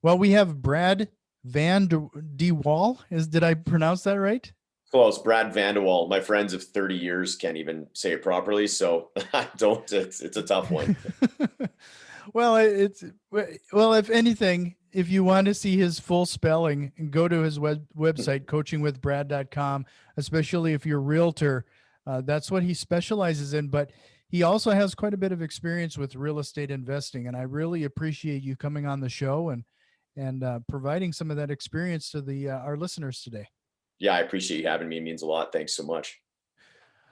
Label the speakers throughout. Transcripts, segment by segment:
Speaker 1: Well, we have Brad De Wall. Did I pronounce that right?
Speaker 2: Close. Brad Vandewall. My friends of 30 years can't even say it properly, so I don't. It's a tough one.
Speaker 1: Well, well, if anything, if you want to see his full spelling, go to his website, coachingwithbrad.com, especially if you're a realtor. That's what he specializes in, but he also has quite a bit of experience with real estate investing. And I really appreciate you coming on the show and providing some of that experience to the our listeners today.
Speaker 2: Yeah, I appreciate you having me. It means a lot. Thanks so much.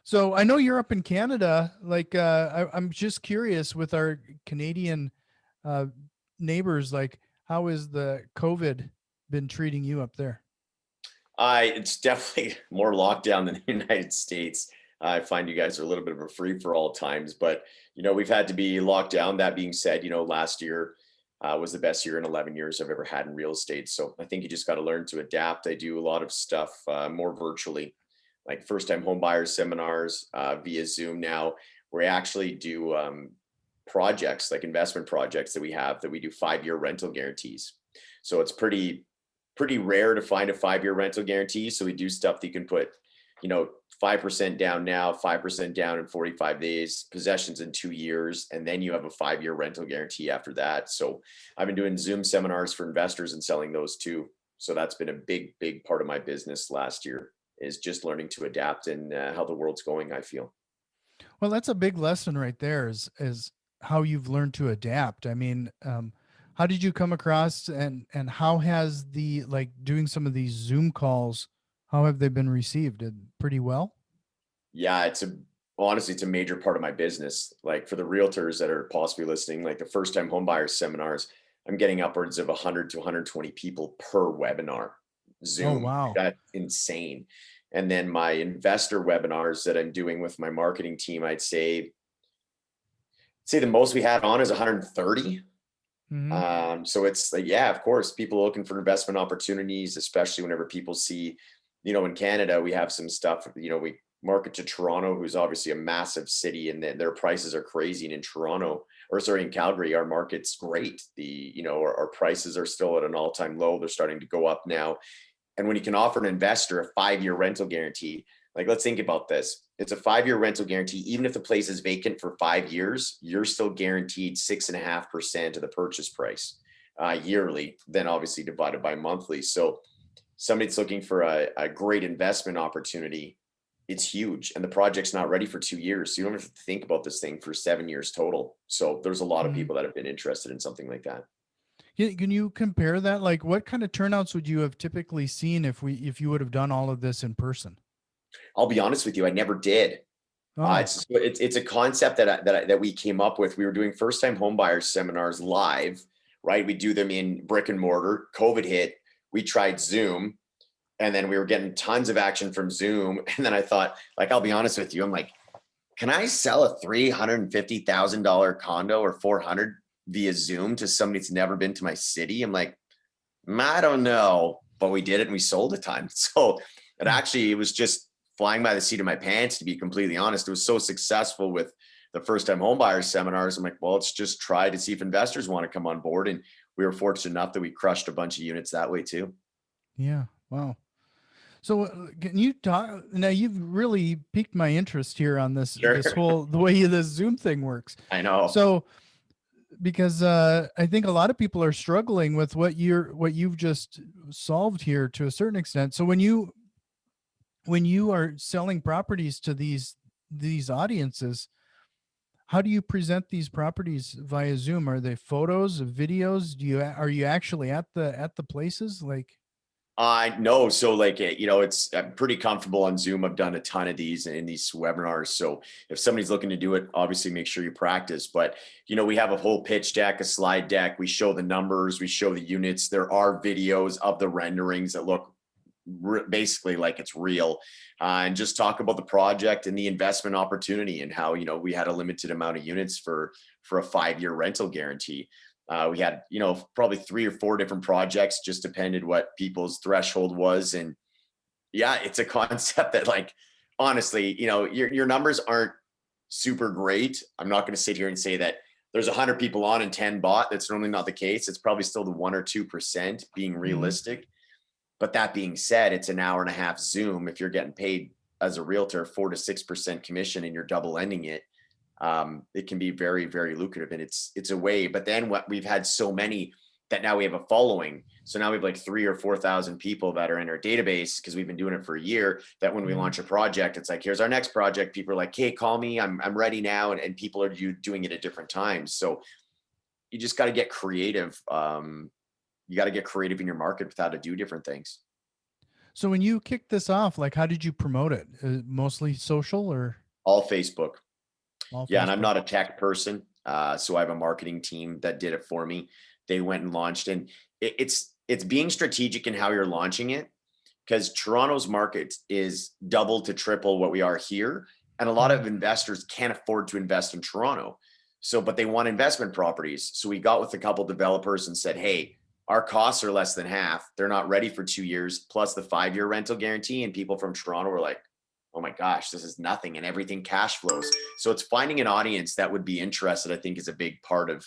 Speaker 1: So I know you're up in Canada. Like, I'm just curious with our Canadian uh, neighbors, like, how is the COVID been treating you up there?
Speaker 2: It's definitely more lockdown than the United States. I find you guys are a little bit of a free for all times, but we've had to be locked down. That being said, last year was the best year in 11 years I've ever had in real estate. So I think you just got to learn to adapt. I do a lot of stuff more virtually, like first time home buyers seminars via Zoom now, where I actually do projects like investment projects that we do 5-year rental guarantees. So it's pretty rare to find a 5-year rental guarantee. So we do stuff that you can put, 5% down now, 5% down in 45 days, possessions in 2 years, and then you have a 5-year rental guarantee after that. So I've been doing Zoom seminars for investors and selling those too. So that's been a big part of my business last year, is just learning to adapt and how the world's going, I feel.
Speaker 1: Well, that's a big lesson right there. Is how you've learned to adapt. I mean, how did you come across and how has the like doing some of these Zoom calls? How have they been received? Pretty well.
Speaker 2: Yeah, honestly, it's a major part of my business. Like for the realtors that are possibly listening, like the first time home buyers seminars, I'm getting upwards of 100 to 120 people per webinar.
Speaker 1: Oh
Speaker 2: Zoom,
Speaker 1: wow.
Speaker 2: that's insane. And then my investor webinars that I'm doing with my marketing team, I'd say the most we had on is 130.
Speaker 1: Hmm.
Speaker 2: So it's like, yeah, of course, people looking for investment opportunities, especially whenever people see, in Canada, we have some stuff, we market to Toronto, who's obviously a massive city, and their prices are crazy. And in Toronto, or sorry, in Calgary, our market's great. Our prices are still at an all-time low. They're starting to go up now. And when you can offer an investor a 5-year rental guarantee, like let's think about this. It's a 5-year rental guarantee. Even if the place is vacant for 5 years, you're still guaranteed 6.5% of the purchase price yearly, then obviously divided by monthly. So somebody's looking for a great investment opportunity, it's huge. And the project's not ready for 2 years. So you don't have to think about this thing for 7 years total. So there's a lot of
Speaker 1: Hmm.
Speaker 2: people that have been interested in something like that.
Speaker 1: Can you compare that? Like, what kind of turnouts would you have typically seen if you would have done all of this in person?
Speaker 2: I'll be honest with you, I never did.
Speaker 1: Oh,
Speaker 2: It's a concept that we came up with. We were doing first time homebuyer seminars live, right? We do them in brick and mortar. COVID hit. We tried Zoom, and then we were getting tons of action from Zoom. And then I thought, like, I'll be honest with you, I'm like, can I sell a $350,000 condo or 400 via Zoom to somebody that's never been to my city? I'm like, I don't know, but we did it and we sold a ton. So it was just flying by the seat of my pants, to be completely honest. It was so successful with the first time home buyers seminars. I'm like, well, let's just try to see if investors want to come on board. And we were fortunate enough that we crushed a bunch of units that way too.
Speaker 1: yeah. Wow. So can you talk now? You've really piqued my interest here on this
Speaker 2: Sure.
Speaker 1: whole the way this Zoom thing works.
Speaker 2: I know.
Speaker 1: So because I think a lot of people are struggling with what you've just solved here to a certain extent. So when you are selling properties to these audiences, how do you present these properties via Zoom? Are they photos, videos? Are you actually at the places like?
Speaker 2: I know. So like, I'm pretty comfortable on Zoom. I've done a ton of these in these webinars. So if somebody's looking to do it, obviously make sure you practice. But, we have a whole pitch deck, a slide deck. We show the numbers, we show the units. There are videos of the renderings that look basically like it's real, and just talk about the project and the investment opportunity and how, we had a limited amount of units for a 5-year rental guarantee. We had, probably 3 or 4 different projects, just depended what people's threshold was. And yeah, it's a concept that, like, honestly, your numbers aren't super great. I'm not going to sit here and say that there's 100 people on and 10 bought. That's normally not the case. It's probably still the 1 or 2% being
Speaker 1: Mhm.
Speaker 2: realistic. But that being said, it's an hour and a half Zoom. If you're getting paid as a realtor 4 to 6% commission and you're double ending it, it can be very, very lucrative, and it's a way. But then what we've had so many that now we have a following. So now we have like 3 or 4,000 people that are in our database because we've been doing it for a year. That when we
Speaker 1: Mhm.
Speaker 2: launch a project, it's like, here's our next project. People are like, hey, call me. I'm ready now, and people are doing it at different times. So you just got to get creative. You got to get creative in your market with how to do different things.
Speaker 1: So when you kicked this off, like, how did you promote it? Mostly social or
Speaker 2: All Facebook.
Speaker 1: all
Speaker 2: Yeah, and I'm
Speaker 1: Facebook?
Speaker 2: not a tech person, so I have a marketing team that did it for me. They went and launched, and it's being strategic in how you're launching it, because Toronto's market is double to triple what we are here, and a lot
Speaker 1: Mhm.
Speaker 2: of investors can't afford to invest in Toronto. So, but they want investment properties. So we got with a couple developers and said, "Hey, our costs are less than half. They're not ready for 2 years, plus the 5 year rental guarantee." And people from Toronto were like, "Oh my gosh, this is nothing," and everything cash flows. So it's finding an audience that would be interested, I think, is a big part of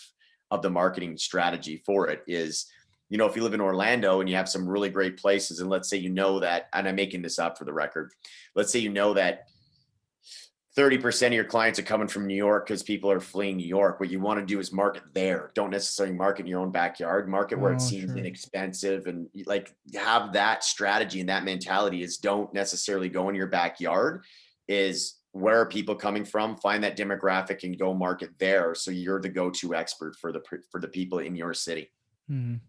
Speaker 2: the marketing strategy for it. Is, if you live in Orlando and you have some really great places, and let's say that, and I'm making this up for the record, let's say that 30% of your clients are coming from New York because people are fleeing New York. What you want to do is market there. Don't necessarily market in your own backyard. Market where it
Speaker 1: Oh,
Speaker 2: seems
Speaker 1: sure.
Speaker 2: inexpensive, and like have that strategy and that mentality. Is don't necessarily go in your backyard. Is where are people coming from? Find that demographic and go market there. So you're the go-to expert for the people in your city.
Speaker 1: Mhm.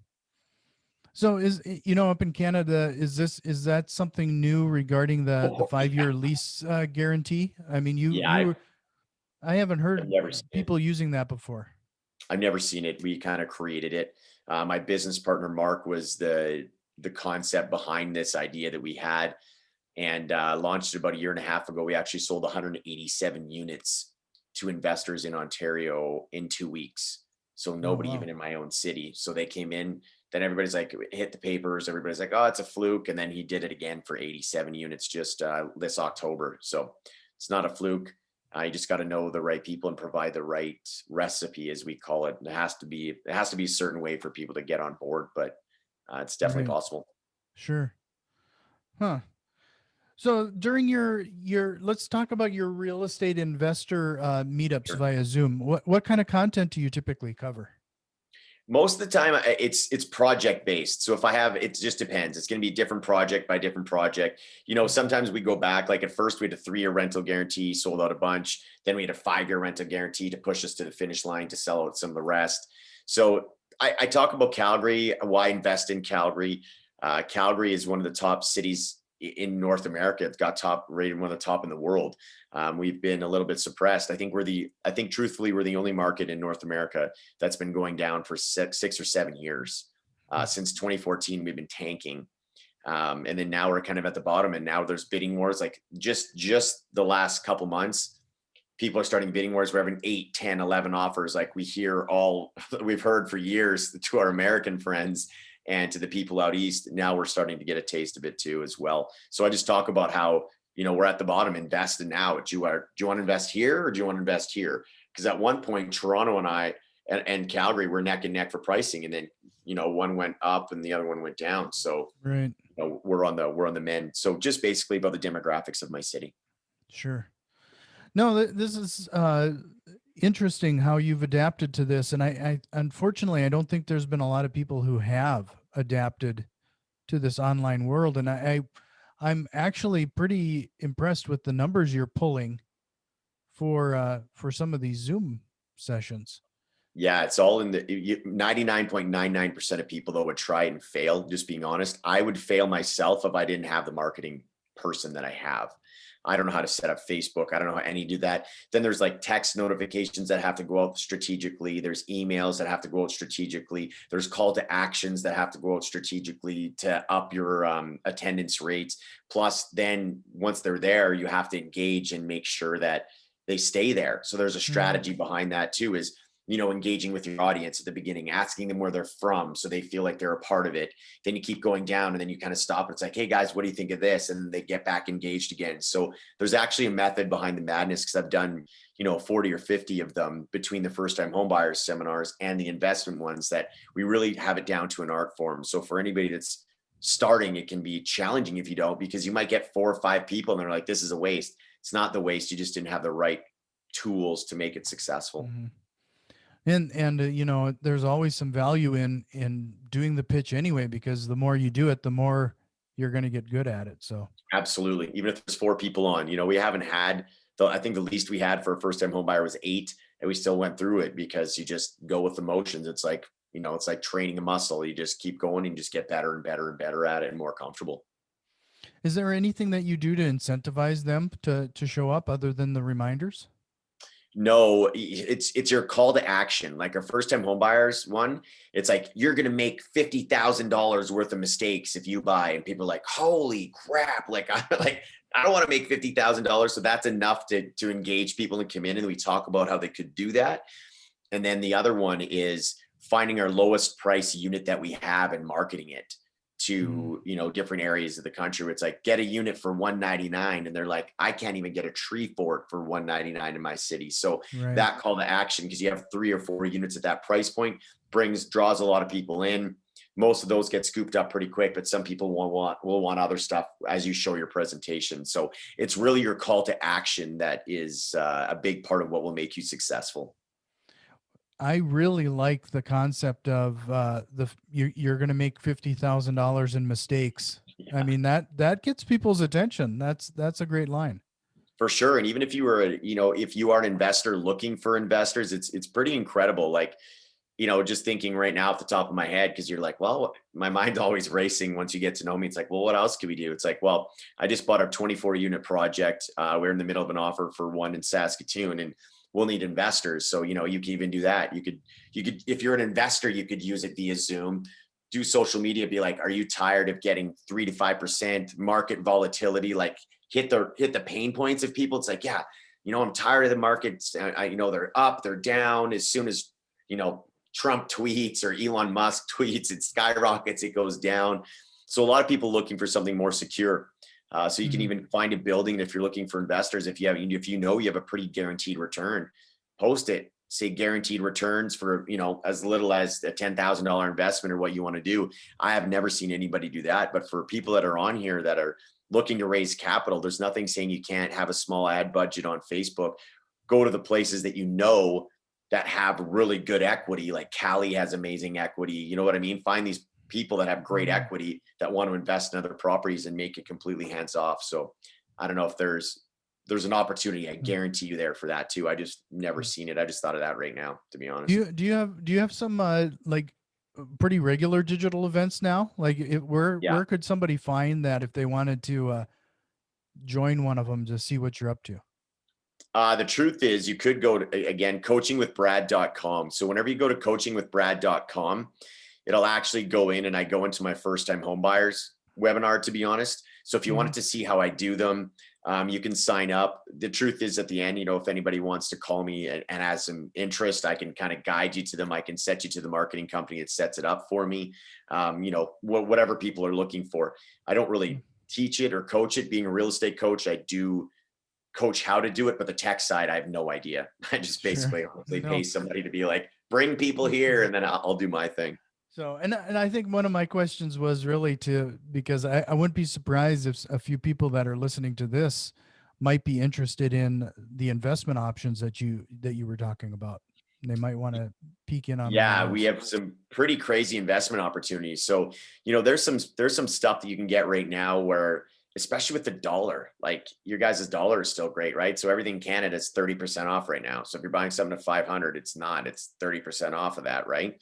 Speaker 1: So up in Canada, is that something new regarding the
Speaker 2: Oh,
Speaker 1: 5-year lease guarantee? I mean,
Speaker 2: yeah,
Speaker 1: I haven't
Speaker 2: I've
Speaker 1: heard
Speaker 2: never seen it.
Speaker 1: people using that before.
Speaker 2: I've never seen it. We kind of created it. My business partner Mark was the concept behind this idea that we had, and launched it about a year and a half ago. We actually sold 187 units to investors in Ontario in 2 weeks. So
Speaker 1: Oh,
Speaker 2: nobody
Speaker 1: wow.
Speaker 2: even in my own city. So they came in. Then everybody's like, hit the papers. Everybody's like, oh, it's a fluke. And then he did it again for 87 units just this October. So it's not a fluke. You just got to know the right people and provide the right recipe, as we call it. It has to be a certain way for people to get on board, but it's definitely
Speaker 1: Right.
Speaker 2: possible.
Speaker 1: Sure. Huh. So during your let's talk about your real estate investor meetups
Speaker 2: Sure.
Speaker 1: via Zoom. What kind of content do you typically cover?
Speaker 2: Most of the time, it's project based. So if I have, it just depends. It's going to be different project by different project. Sometimes we go back. Like at first, we had a 3 year rental guarantee, sold out a bunch. Then we had a 5 year rental guarantee to push us to the finish line to sell out some of the rest. So I talk about Calgary. Why invest in Calgary? Calgary is one of the top cities in North America. It's got top rated, one of the top in the world. We've been a little bit suppressed. I think truthfully, we're the only market in North America that's been going down for 6 or 7 years. Since 2014, we've been tanking. And then now we're kind of at the bottom, and now there's bidding wars. Like just the last couple months, people are starting bidding wars. We're having 8, 10, 11 offers. Like we've heard for years to our American friends and to the people out east. Now we're starting to get a taste of it too, as well. So I just talk about how, we're at the bottom, invest in now. Do you want to invest here, or do you want to invest here? Because at one point, Toronto and I and Calgary were neck and neck for pricing. And then, one went up and the other one went down. So,
Speaker 1: Right.
Speaker 2: we're on the mend. So just basically about the demographics of my city.
Speaker 1: Sure. No, this is interesting how you've adapted to this, and I unfortunately I don't think there's been a lot of people who have adapted to this online world, and I'm actually pretty impressed with the numbers you're pulling for some of these Zoom sessions.
Speaker 2: Yeah, it's all in the 99.99% of people though would try and fail. Just being honest, I would fail myself if I didn't have the marketing person that I have. I don't know how to set up Facebook. I don't know how any do that. Then there's like text notifications that have to go out strategically. There's emails that have to go out strategically. There's call to actions that have to go out strategically to up your attendance rates. Plus, then once they're there, you have to engage and make sure that they stay there. So there's a
Speaker 1: Mhm.
Speaker 2: strategy behind that too. Is engaging with your audience at the beginning, asking them where they're from so they feel like they're a part of it. Then you keep going down and then you kind of stop. It's like, hey guys, what do you think of this? And they get back engaged again. So there's actually a method behind the madness, because I've done, 40 or 50 of them between the first time homebuyers seminars and the investment ones, that we really have it down to an art form. So for anybody that's starting, it can be challenging if you don't, because you might get 4 or 5 people and they're like, this is a waste. It's not the waste. You just didn't have the right tools to make it successful.
Speaker 1: Mhm. And there's always some value in doing the pitch anyway, because the more you do it, the more you're going to get good at it. So
Speaker 2: Absolutely. Even if there's 4 people on, we haven't had I think the least we had for a first time home buyer was 8, and we still went through it because you just go with the motions. It's like, it's like training a muscle. You just keep going and just get better and better and better at it and more comfortable.
Speaker 1: is there anything that you do to incentivize them to show up other than the reminders?
Speaker 2: No, it's your call to action. Like our first time home buyers one, it's like, you're going to make $50,000 worth of mistakes if you buy. And people are like, holy crap. Like, I don't want to make $50,000. So that's enough to engage people and come in. And we talk about how they could do that. And then the other one is finding our lowest price unit that we have and marketing it to, different areas of the country where it's like, get a unit for $199. And they're like, I can't even get a tree for it for $199 in my city. So
Speaker 1: Right.
Speaker 2: that call to action, because you have 3 or 4 units at that price point, draws a lot of people in. Most of those get scooped up pretty quick, but some people will want other stuff as you show your presentation. So it's really your call to action that is a big part of what will make you successful.
Speaker 1: I really like the concept of you're going to make $50,000 in mistakes.
Speaker 2: Yeah.
Speaker 1: I mean, that gets people's attention. That's a great line.
Speaker 2: For sure. And even if you were, if you are an investor looking for investors, it's pretty incredible. Like, just thinking right now off the top of my head, because you're like, well, my mind's always racing once you get to know me. It's like, well, what else could we do? It's like, well, I just bought a 24 unit project. We're in the middle of an offer for one in Saskatoon, and we'll need investors. So, you can even do that. You could, if you're an investor, you could use it via Zoom, do social media, be like, are you tired of getting 3 to 5% market volatility? Like hit the pain points of people. It's like, yeah, I'm tired of the markets. They're up, they're down. As soon as, Trump tweets or Elon Musk tweets, it skyrockets, it goes down. So a lot of people looking for something more secure. So you can even find a building if you're looking for investors. If you have a pretty guaranteed return, post it. Say guaranteed returns for as little as a $10,000 investment or what you want to do. I have never seen anybody do that. But for people that are on here that are looking to raise capital, there's nothing saying you can't have a small ad budget on Facebook. Go to the places that have really good equity. Like Cali has amazing equity. You know what I mean? Find these people that have great equity that want to invest in other properties and make it completely hands off. So I don't know if there's an opportunity. I guarantee you there for that too. I just never seen it. I just thought of that right now, to be honest.
Speaker 1: Do you have some like pretty regular digital events now? Like where could somebody find that if they wanted to join one of them to see what you're up to?
Speaker 2: The truth is, you could go to, again, coachingwithbrad.com. So whenever you go to coachingwithbrad.com, it'll actually go in, and I go into my first time home buyers webinar, to be honest. So if you wanted to see how I do them, you can sign up. The truth is, at the end, if anybody wants to call me and has some interest, I can kind of guide you to them. I can set you to the marketing company that sets it up for me. Whatever people are looking for. I don't really teach it or coach it. Being a real estate coach, I do coach how to do it, but the tech side, I have no idea. I just basically pay somebody to be like, bring people here, and then I'll do my thing.
Speaker 1: So, and I think one of my questions was really because I wouldn't be surprised if a few people that are listening to this might be interested in the investment options that you were talking about. They might want to peek in on.
Speaker 2: Yeah, we have some pretty crazy investment opportunities. So, there's some stuff that you can get right now where, especially with the dollar, like your guys' dollar is still great, right? So everything in Canada is 30% off right now. So if you're buying something at 500, it's 30% off of that, right?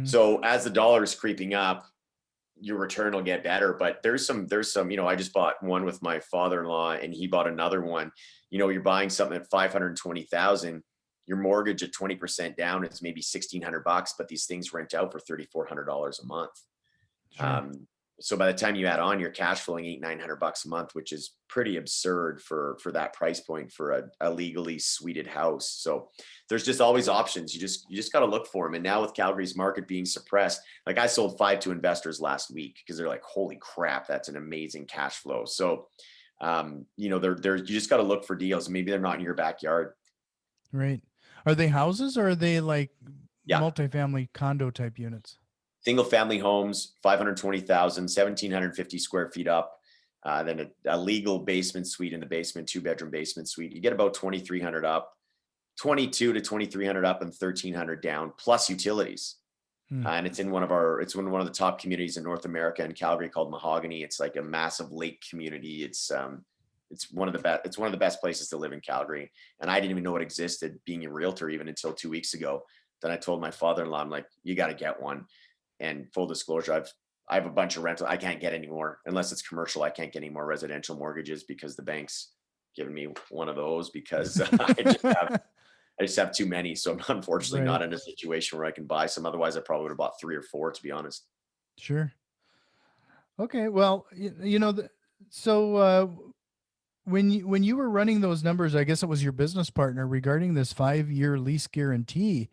Speaker 2: So as the dollar is creeping up, your return will get better. But there's some, I just bought one with my father-in-law, and he bought another one. You're buying something at 520,000, your mortgage at 20% down is maybe $1,600, but these things rent out for $3,400 a month.
Speaker 1: Sure.
Speaker 2: So by the time you add on, you're cash flowing $800-900 a month, which is pretty absurd for that price point for a legally suited house. So there's just always options. You just got to look for them. And now with Calgary's market being suppressed, like I sold 5 to investors last week because they're like, holy crap, that's an amazing cash flow. So you just got to look for deals. Maybe they're not in your backyard.
Speaker 1: Right. Are they houses or are they like
Speaker 2: Yeah.
Speaker 1: multifamily condo type units?
Speaker 2: Single family homes, 520,000, 1,750 square feet up. Then a legal basement suite in the basement, 2-bedroom basement suite. You get about 2,300 up, 22 to 2,300 up, and 1,300 down, plus utilities.
Speaker 1: Hmm.
Speaker 2: And it's in one of the top communities in North America in Calgary called Mahogany. It's like a massive lake community. It's one of the best places to live in Calgary. And I didn't even know it existed, being a realtor, even until 2 weeks ago. Then I told my father-in-law, I'm like, you got to get one. And full disclosure, I have a bunch of rental. I can't get any more unless it's commercial. I can't get any more residential mortgages because the bank's given me one of those because I just have too many. So I'm unfortunately
Speaker 1: Right.
Speaker 2: not in a situation where I can buy some. Otherwise, I probably would have bought 3 or 4, to be honest.
Speaker 1: Sure. Okay. Well, so when you were running those numbers, I guess it was your business partner regarding this 5-year lease guarantee.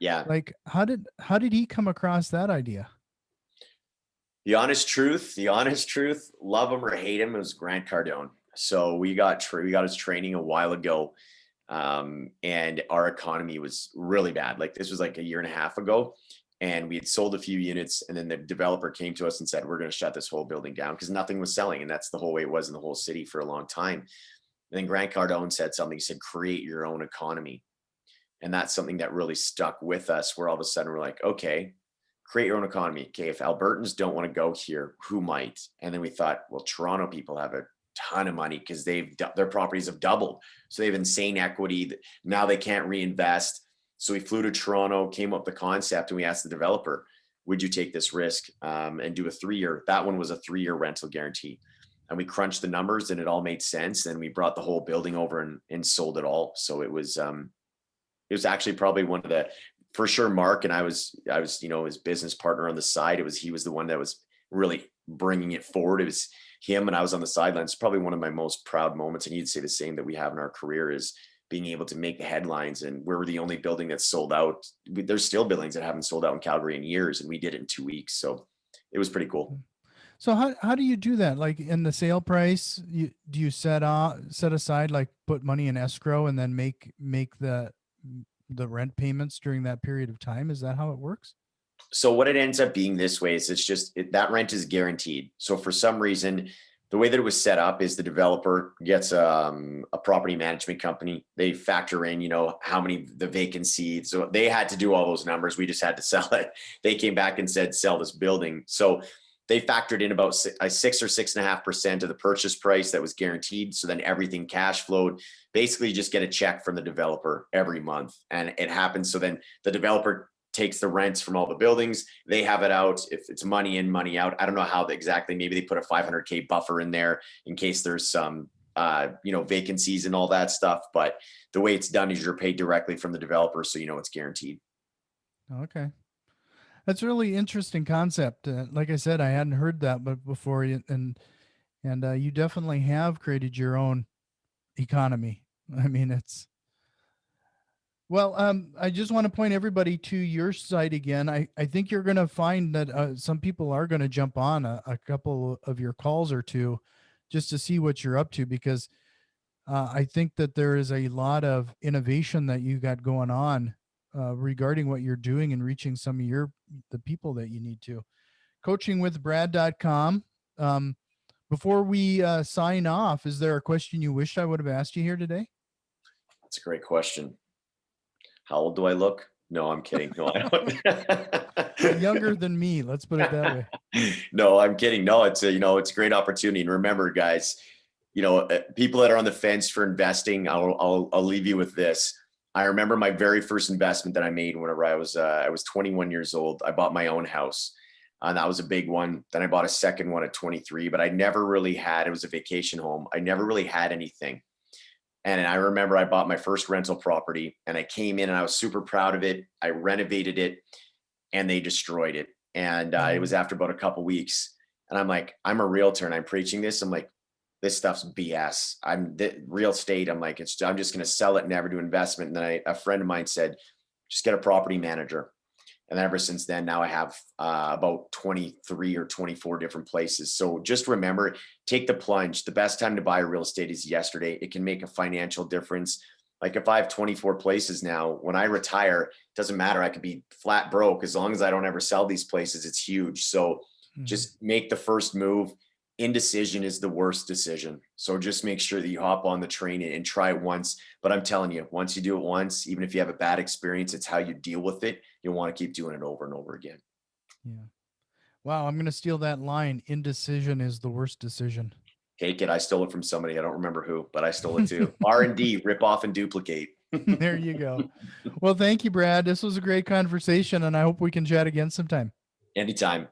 Speaker 2: Yeah.
Speaker 1: Like, how did he come across that idea?
Speaker 2: The honest truth, love him or hate him, it was Grant Cardone. So we got his training a while ago, and our economy was really bad. Like this was like a year and a half ago, and we had sold a few units, and then the developer came to us and said, "We're going to shut this whole building down because nothing was selling," and that's the whole way it was in the whole city for a long time. And then Grant Cardone said something. He said, "Create your own economy," and that's something that really stuck with us. Where all of a sudden we're like, "Okay, create your own economy. Okay, if Albertans don't want to go here, who might?" And then we thought, well, Toronto people have a ton of money because their properties have doubled, so they have insane equity. Now they can't reinvest. So we flew to Toronto, came up with the concept, and we asked the developer, "Would you take this risk and do a 3-year?" That one was a 3-year rental guarantee, and we crunched the numbers, and it all made sense. And we brought the whole building over and sold it all. So it was actually probably one of the, for sure, Mark and I was his business partner on the side. He was the one that was really bringing it forward. It was him and I was on the sidelines. Probably one of my most proud moments, and he'd say the same, that we have in our career, is being able to make the headlines. And we're the only building that's sold out. There's still buildings that haven't sold out in Calgary in years, and we did it in 2 weeks. So it was pretty cool.
Speaker 1: So how do you do that? Like in the sale price, do you set aside, like put money in escrow and then make the rent payments during that period of time? Is that how it works?
Speaker 2: So what it ends up being this way is that rent is guaranteed. So for some reason, the way that it was set up is the developer gets a property management company. They factor in, how many the vacancies. So they had to do all those numbers. We just had to sell it. They came back and said, sell this building. So they factored in about 6 or 6.5% of the purchase price that was guaranteed. So then everything cash flowed. Basically, you just get a check from the developer every month, and it happens. So then the developer takes the rents from all the buildings. They have it out. If it's money in, money out, I don't know how exactly. Maybe they put a 500K buffer in there in case there's some, vacancies and all that stuff. But the way it's done is you're paid directly from the developer, so it's guaranteed.
Speaker 1: Okay. That's a really interesting concept. Like I said, I hadn't heard that but before, and you definitely have created your own economy. I mean, it's well. I just want to point everybody to your site again. I think you're going to find that some people are going to jump on a couple of your calls or two, just to see what you're up to, because I think that there is a lot of innovation that you got going on regarding what you're doing and reaching some of the people that you need to. Coachingwithbrad.com. Before we sign off, is there a question you wish I would have asked you here today?
Speaker 2: That's a great question. How old do I look? No, I'm kidding. No, I don't.
Speaker 1: Younger than me. Let's put it that way.
Speaker 2: No, I'm kidding. No, it's a great opportunity. And remember, guys, people that are on the fence for investing, I'll leave you with this. I remember my very first investment that I made whenever I was 21 years old. I bought my own house, and that was a big one. Then I bought a second one at 23, but I never really had. It was a vacation home. I never really had anything. And I remember I bought my first rental property, and I came in and I was super proud of it. I renovated it, and they destroyed it. And it was after about a couple weeks. And I'm like, I'm a realtor and I'm preaching this. I'm like, this stuff's BS. Real estate. I'm like, I'm just going to sell it and never do investment. And then a friend of mine said, just get a property manager. And ever since then, now I have about 23 or 24 different places. So just remember, take the plunge. The best time to buy real estate is yesterday. It can make a financial difference. Like if I have 24 places now, when I retire, it doesn't matter. I could be flat broke as long as I don't ever sell these places. It's huge. So just make the first move. Indecision is the worst decision. So just make sure that you hop on the train and try it once. But I'm telling you, once you do it once, even if you have a bad experience, it's how you deal with it. You'll want to keep doing it over and over again.
Speaker 1: Yeah. Wow. I'm going to steal that line. Indecision is the worst decision.
Speaker 2: Take it. I stole it from somebody. I don't remember who, but I stole it too. R&D, rip off and duplicate.
Speaker 1: There you go. Well, thank you, Brad. This was a great conversation, and I hope we can chat again sometime.
Speaker 2: Anytime.